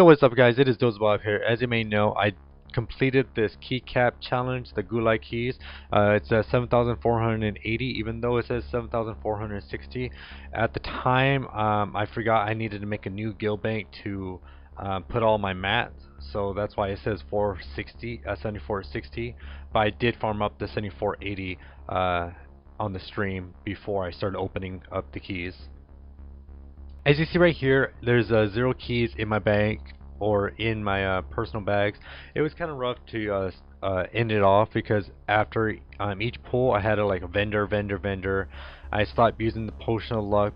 Yo, what's up guys, it is Dozerbob here. As you may know, I completed this keycap challenge, the Gulag keys. It says 7,480 even though it says 7,460. At the time, I forgot I needed to make a new guild bank to put all my mats. So that's why it says 460, 7460. But I did farm up the 7480 on the stream before I started opening up the keys. As you see right here, there's 0 keys in my bank or in my personal bags. It was kind of rough to end it off because after each pull I had to like vendor. I stopped using the potion of luck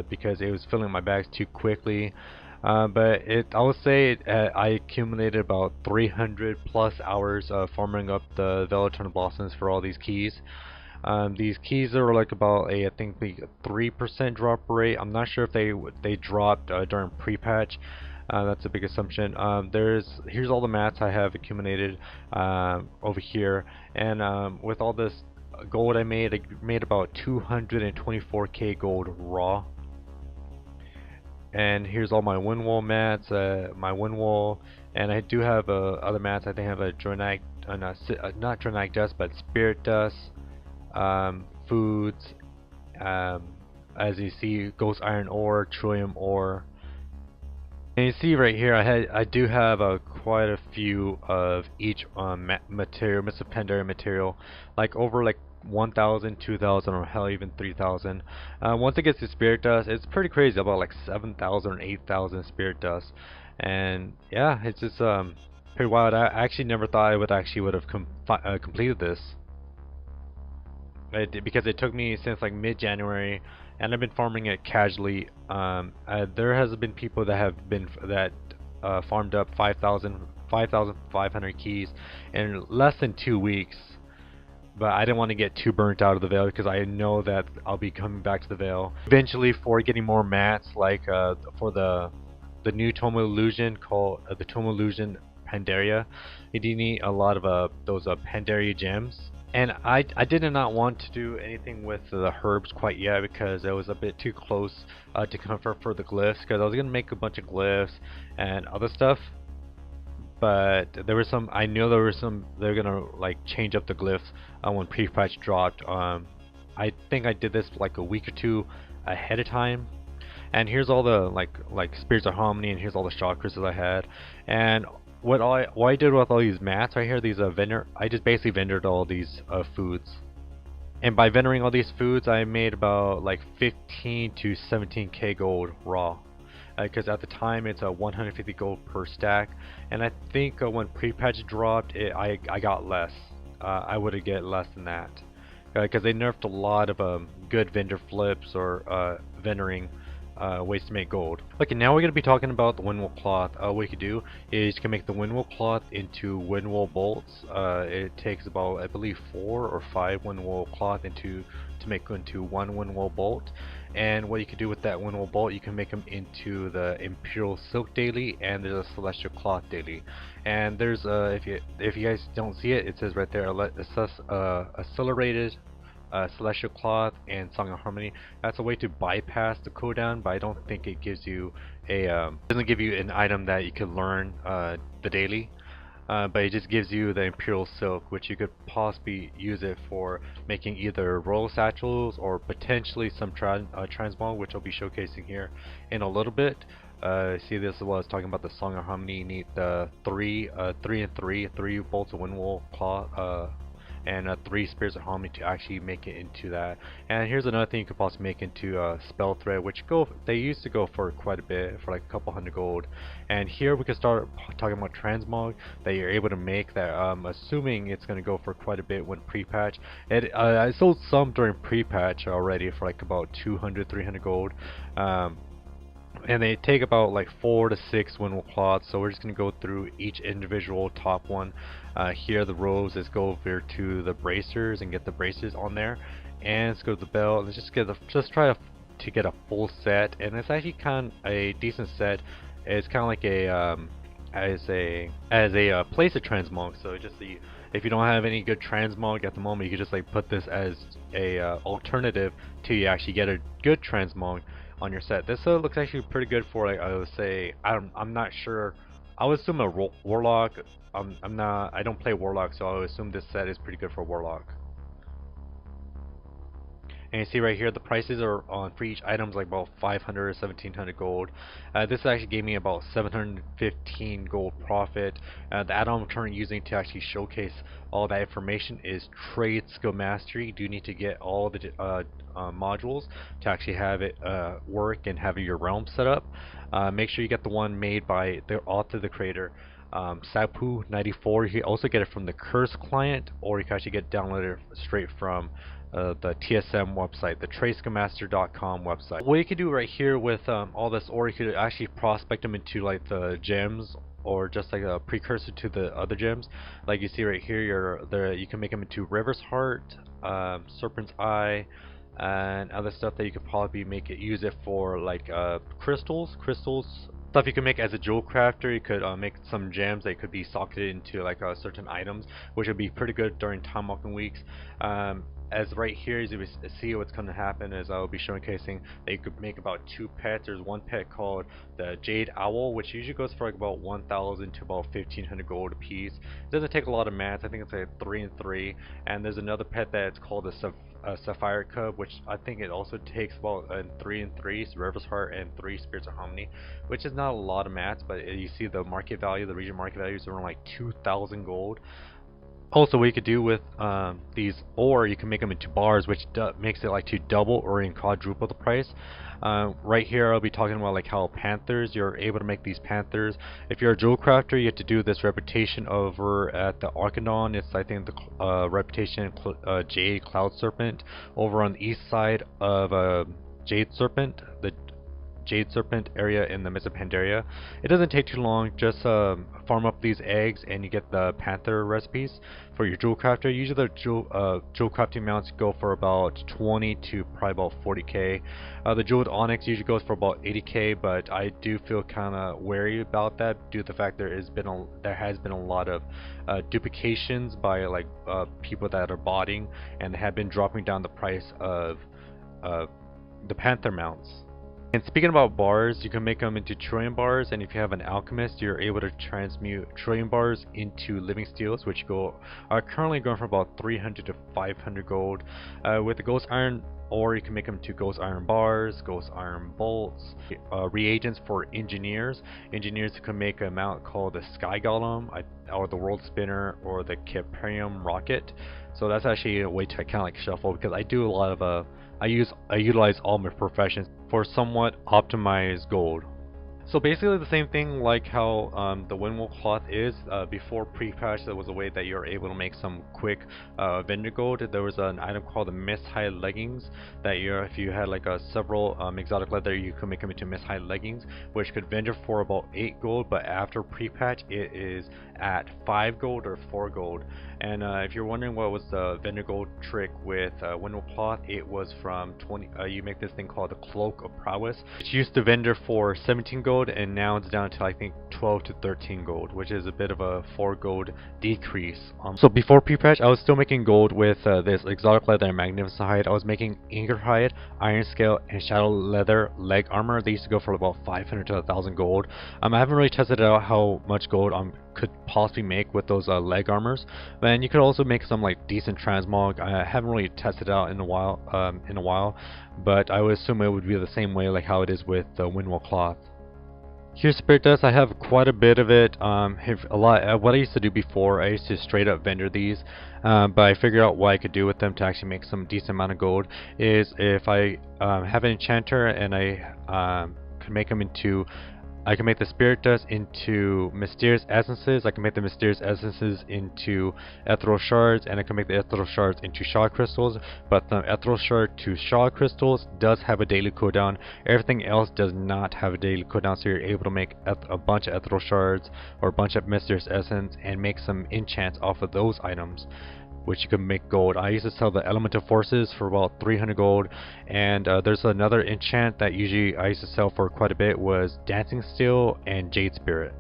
because it was filling my bags too quickly. But I would say I accumulated about 300 plus hours of farming up the Vale Eternal Blossoms for all these keys. These keys are like about I think the 3% drop rate. I'm not sure if they dropped during pre-patch. That's a big assumption. Here's all the mats I have accumulated over here, and with all this gold I made about 224k gold raw. And here's all my wind wall mats, my wind wall, and I do have other mats. I think I have a Dronic, not Dronic dust, but spirit dust. Foods, as you see, ghost iron ore, trillium ore, and you see right here I do have quite a few of each material, Mr. material, like over like 1,000, 2,000, or hell even 3,000. Once it gets to spirit dust, it's pretty crazy, about like 7,000 or 8,000 spirit dust, and yeah, it's just pretty wild. I actually never thought I would have completed this. Because it took me since like mid-January, and I've been farming it casually. There has been people that have been farmed up 5,500 keys in less than 2 weeks. But I didn't want to get too burnt out of the Vale because I know that I'll be coming back to the Vale eventually for getting more mats, like for the new Tome Illusion called the Tome Illusion Pandaria. You do need a lot of those Pandaria gems. And I did not want to do anything with the herbs quite yet because it was a bit too close to comfort for the glyphs, because I was going to make a bunch of glyphs and other stuff, but there were some, I knew there were some, they're going to like change up the glyphs when pre-patch dropped. I think I did this like a week or two ahead of time. And here's all the like spirits of harmony, and here's all the shock crystals I had. And what I did with all these mats right here, these I just basically vendored all these foods. And by vendoring all these foods, I made about like 15 to 17k gold raw. Because at the time it's 150 gold per stack, and I think when pre-patch dropped, I got less. I would have get less than that, because they nerfed a lot of good vendor flips or vendoring ways to make gold. Okay, now we're going to be talking about the windwall cloth. What you can do is you can make the windwall cloth into windwall bolts. It takes about, I believe, 4 or 5 windwall cloth to make into one windwall bolt. And what you can do with that windwall bolt, you can make them into the Imperial Silk daily, and there's a Celestial Cloth daily. And there's if you guys don't see it, it says right there, accelerated Celestial Cloth and Song of Harmony. That's a way to bypass the cooldown, but I don't think it gives you doesn't give you an item that you can learn the daily. But it just gives you the Imperial Silk, which you could possibly use it for making either royal satchels or potentially some transmog, which I'll be showcasing here in a little bit. See, this is what I was talking about, the Song of Harmony. You need the 3 bolts of windwall cloth, and 3 spirits of harmony to actually make it into that. And here's another thing you could possibly make into spell thread, which they used to go for quite a bit, for like a couple hundred gold. And here we can start talking about transmog that you're able to make, that assuming it's going to go for quite a bit when pre-patch. I sold some during pre-patch already for like about 200-300 gold. And they take about like 4 to 6 windwall cloths, so we're just going to go through each individual top one. Here the rows, let's go over to the bracers and get the bracers on there, and let's go to the belt and just try to get a full set. And it's actually kind of a decent set. It's kind of like as a place of transmog. So just if you don't have any good transmog at the moment, you can just like put this as a alternative till you actually get a good transmog, on your set. This looks actually pretty good for, like, I would say, I'm not sure. I would assume a warlock. I'm not. I don't play warlock, so I would assume this set is pretty good for warlock. And you see right here the prices are on for each item's like about 500 or 1700 gold. This actually gave me about 715 gold profit. The add-on I'm currently using to actually showcase all that information is Trade Skill Mastery. You do need to get all the modules to actually have it work and have your realm set up. Make sure you get the one made by the author, the creator. Sapu94. You can also get it from the Curse client, or you can actually get downloaded straight from the TSM website, the TradeSkillMaster.com website. What you can do right here with all this ore, you could actually prospect them into like the gems, or just like a precursor to the other gems. Like you see right here, you can make them into River's Heart, Serpent's Eye, and other stuff that you could probably use it for, like crystals stuff you can make as a jewel crafter. You could make some gems that could be socketed into like certain items, which would be pretty good during time walking weeks. As right here, as you see, what's going to happen is I'll be showcasing that you could make about 2 pets. There's one pet called the Jade Owl, which usually goes for like about 1,000 to about 1,500 gold a piece. It doesn't take a lot of mats. I think it's like 3 and 3. And there's another pet that's called a Sapphire Cub, which I think it also takes about 3 and 3, so River's Heart and 3 Spirits of Harmony, which is not a lot of mats, but you see the market value, the region market value is around like 2,000 gold. Also, what you could do with these ore, you can make them into bars, which makes it like to double or even quadruple the price. Right here, I'll be talking about like how panthers, you're able to make these panthers. If you're a jewel crafter, you have to do this reputation over at the Archidon. It's, I think, the reputation Jade Cloud Serpent over on the east side of Jade Serpent, the Jade Serpent area in the midst of Pandaria. It doesn't take too long. Just farm up these eggs and you get the panther recipes for your jewel crafter. Usually the jewel crafting mounts go for about 20 to probably about 40k. The jeweled onyx usually goes for about 80k, but I do feel kind of wary about that due to the fact there has been a lot of duplications by like people that are botting, and have been dropping down the price of the panther mounts. And speaking about bars, you can make them into trillion bars, and if you have an alchemist, you're able to transmute trillion bars into living steels, which are currently going for about 300 to 500 gold. With the ghost iron ore, you can make them to ghost iron bars, ghost iron bolts, reagents for engineers. Engineers can make a mount called the Sky Golem, or the World Spinner, or the Caparium Rocket. So that's actually a way to kind of like shuffle, because I do a lot of I utilize all my professions for somewhat optimized gold. So basically the same thing like how the windmill cloth is. Before pre-patch, there was a way that you're able to make some quick vendor gold. There was an item called the mist high leggings that if you had like several exotic leather, you could make them into mist high leggings, which could vendor for about 8 gold, but after pre-patch it is at 5 gold or 4 gold. And if you're wondering what was the vendor gold trick with windmill cloth, it was from you make this thing called the Cloak of Prowess. It used to vendor for 17 gold, and now it's down to I think 12 to 13 gold, which is a bit of a 4 gold decrease. So before pre-patch, I was still making gold with this exotic leather and magnificent hide. I was making ingot hide, iron scale, and shadow leather leg armor. They used to go for about 500 to 1,000 gold. I haven't really tested out how much gold could possibly make with those leg armors. And you could also make some like decent transmog. I haven't really tested it out in a while, but I would assume it would be the same way like how it is with the windmill cloth. Here's Spirit Dust. I have quite a bit of it. What I used to do before, I used to straight up vendor these, but I figured out what I could do with them to actually make some decent amount of gold. Is if I have an enchanter and I can make them into, I can make the Spirit Dust into Mysterious Essences, I can make the Mysterious Essences into Ethereal Shards, and I can make the Ethereal Shards into Shard Crystals, but the Ethereal Shard to Shard Crystals does have a daily cooldown. Everything else does not have a daily cooldown, so you're able to make a bunch of Ethereal Shards or a bunch of Mysterious Essence and make some enchants off of those items, which you can make gold. I used to sell the Elemental Forces for about 300 gold, and there's another enchant that usually I used to sell for quite a bit, was Dancing Steel and Jade Spirit.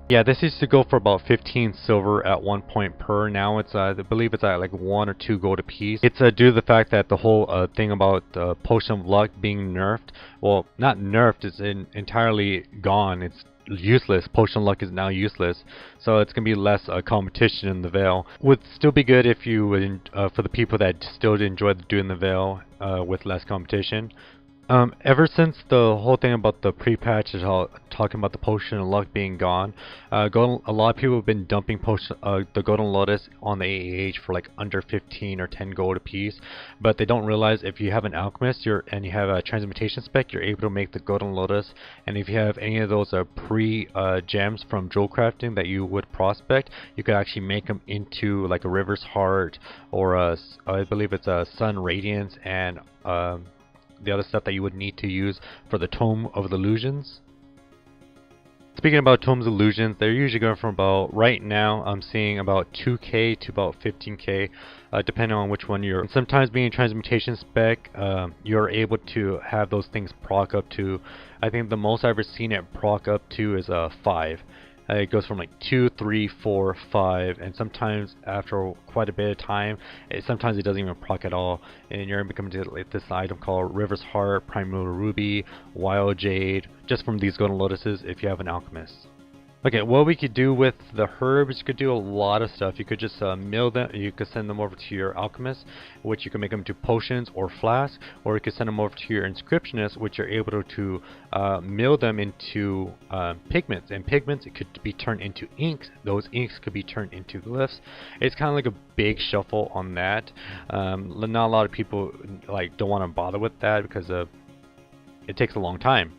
Yeah, this used to go for about 15 silver at one point per. Now it's I believe it's at like 1 or 2 gold a piece. It's due to the fact that the whole thing about potion of luck being nerfed. Well, not nerfed. It's entirely gone. It's useless. Potion of luck is now useless. So it's gonna be less competition in the Vale. Would still be good if you would for the people that still enjoy doing the Vale with less competition. Ever since the whole thing about the pre-patch is all talking about the potion of luck being gone, a lot of people have been dumping the golden lotus on the AAH for like under 15 or 10 gold a piece, but they don't realize if you have an alchemist and you have a transmutation spec, you're able to make the golden lotus, and if you have any of those gems from jewel crafting that you would prospect, you could actually make them into like a river's heart or I believe it's a sun radiance and the other stuff that you would need to use for the Tome of the Illusions. Speaking about Tomes of Illusions, they're usually going from about, right now I'm seeing about 2k to about 15k, depending on which one you're. And sometimes being a transmutation spec, you're able to have those things proc up to, I think the most I've ever seen it proc up to is 5. It goes from like 2, 3, 4, 5, and sometimes after quite a bit of time, sometimes it doesn't even proc at all, and you're becoming to like this item called River's Heart, Primal Ruby, Wild Jade, just from these golden lotuses if you have an alchemist. Okay, what we could do with the herbs, you could do a lot of stuff. You could just mill them, you could send them over to your alchemist, which you can make them into potions or flasks, or you could send them over to your inscriptionist, which you're able to mill them into pigments. And pigments, it could be turned into inks. Those inks could be turned into glyphs. It's kind of like a big shuffle on that. Not a lot of people like don't want to bother with that because it takes a long time.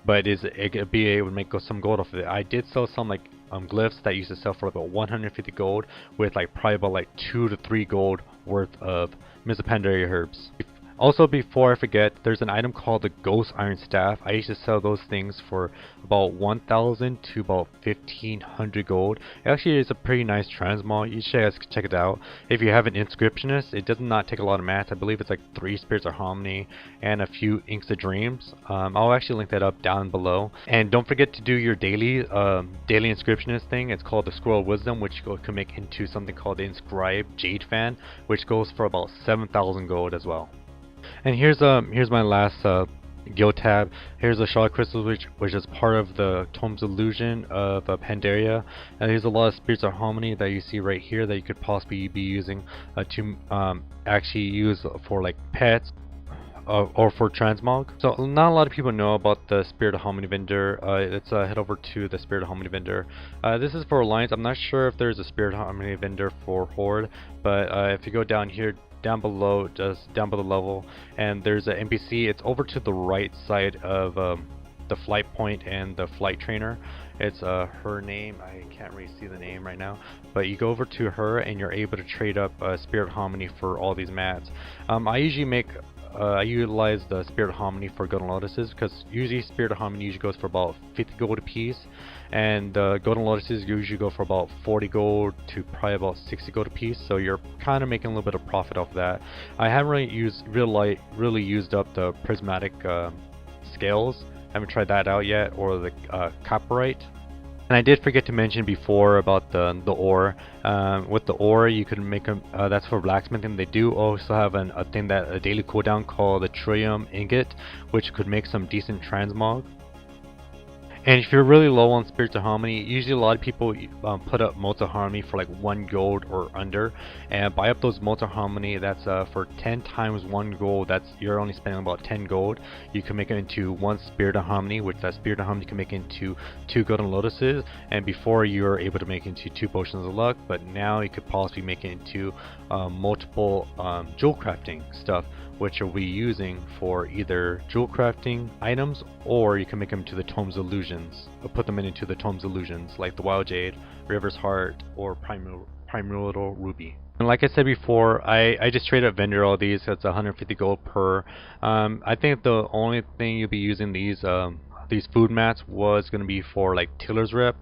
But it could be able to make some gold off of it. I did sell some like glyphs that used to sell for about 150 gold with like probably about like 2 to 3 gold worth of Misapendary herbs. Also, before I forget, there's an item called the Ghost Iron Staff. I used to sell those things for about 1,000 to about 1,500 gold. It actually is a pretty nice transmog. You guys can check it out. If you have an inscriptionist, it does not take a lot of mats. I believe it's like 3 Spirits of Harmony and a few Inks of Dreams. I'll actually link that up down below. And don't forget to do your daily inscriptionist thing. It's called the Scroll of Wisdom, which you can make into something called the Inscribed Jade Fan, which goes for about 7,000 gold as well. And here's my last guild tab. Here's the Shard Crystals, which is part of the Tomes Illusion of Pandaria. And there's a lot of Spirits of Harmony that you see right here that you could possibly be using to actually use for like pets or for transmog. So not a lot of people know about the Spirit of Harmony vendor. Let's head over to the Spirit of Harmony vendor. This is for Alliance. I'm not sure if there's a Spirit of Harmony vendor for Horde, but if you go down here, down below, just down below level, and there's an NPC. It's over to the right side of the flight point and the flight trainer. It's her name. I can't really see the name right now, but you go over to her and you're able to trade up Spirit Harmony for all these mats. I usually make I utilize the Spirit of Harmony for Golden Lotuses because usually Spirit of Harmony usually goes for about 50 gold a piece, and Golden Lotuses usually go for about 40 gold to probably about 60 gold a piece, so you're kind of making a little bit of profit off that. I haven't really used up the prismatic scales. I haven't tried that out yet, or the copperite. And I did forget to mention before about the ore. With the ore, you can make them. That's for blacksmithing. They do also have a daily cooldown called the Trillium Ingot, which could make some decent transmog. And if you're really low on Spirits of Harmony, usually a lot of people put up Motes of Harmony for like 1 gold or under, and buy up those Motes of Harmony. That's for 10 times 1 gold. That's you're only spending about 10 gold. You can make it into 1 Spirit of Harmony, which that Spirit of Harmony can make into 2 Golden Lotuses. And before you were able to make it into 2 Potions of Luck, but now you could possibly make it into multiple jewel crafting stuff, which you'll be using for either jewel crafting items, or you can make them to the Tomes Illusions, or put them into the Tomes Illusions, like the Wild Jade, River's Heart, or Primal Ruby. And like I said before, I just straight up vendor all these. That's 150 gold per. I think the only thing you'll be using these food mats was going to be for like Tiller's Rep.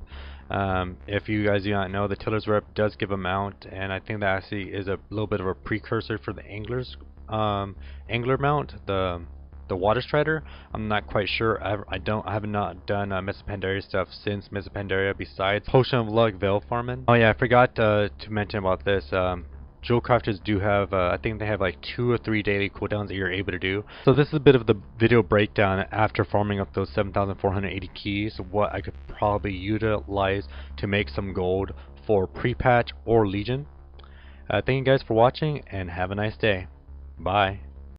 If you guys do not know, the Tiller's Rep does give a mount, and I think that actually is a little bit of a precursor for the Angler mount, the the Water Strider. I'm not quite sure. I have not done Mists of Pandaria stuff since Mists of Pandaria besides Potion of Luck Veil farming. Oh yeah, I forgot to mention about this. Jewel crafters do have, I think they have like 2 or 3 daily cooldowns that you're able to do. So this is a bit of the video breakdown after farming up those 7,480 keys, what I could probably utilize to make some gold for pre-patch or Legion. Thank you guys for watching and have a nice day. Bye.